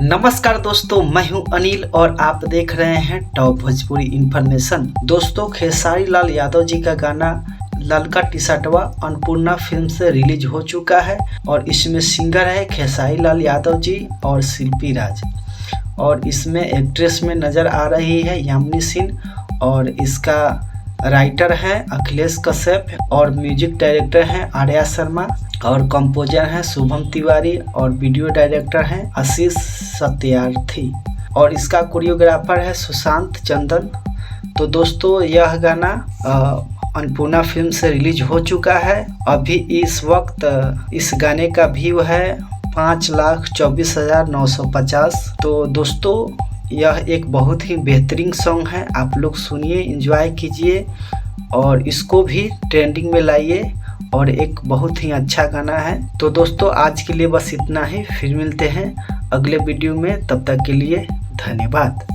नमस्कार दोस्तों, मैं हूं अनिल और आप देख रहे हैं टॉप भोजपुरी इन्फॉर्मेशन। दोस्तों, खेसारी लाल यादव जी का गाना ललका टी शर्टवा अन्नपूर्णा फिल्म से रिलीज हो चुका है और इसमें सिंगर है खेसारी लाल यादव जी और शिल्पी राज। और इसमें एक्ट्रेस में नज़र आ रही है यामिनी सिंह और इसका राइटर है अखिलेश कश्यप और म्यूजिक डायरेक्टर हैं आर्या शर्मा और कंपोजर हैं शुभम तिवारी और वीडियो डायरेक्टर हैं आशीष सत्यार्थी और इसका कोरियोग्राफर है सुशांत चंदन। तो दोस्तों, यह गाना अन्नपूर्णा फिल्म से रिलीज हो चुका है। अभी इस वक्त इस गाने का व्यू है 5,24,950। तो दोस्तों, यह एक बहुत ही बेहतरीन सॉन्ग है, आप लोग सुनिए, एंजॉय कीजिए और इसको भी ट्रेंडिंग में लाइए और एक बहुत ही अच्छा गाना है। तो दोस्तों, आज के लिए बस इतना ही, फिर मिलते हैं अगले वीडियो में, तब तक के लिए धन्यवाद।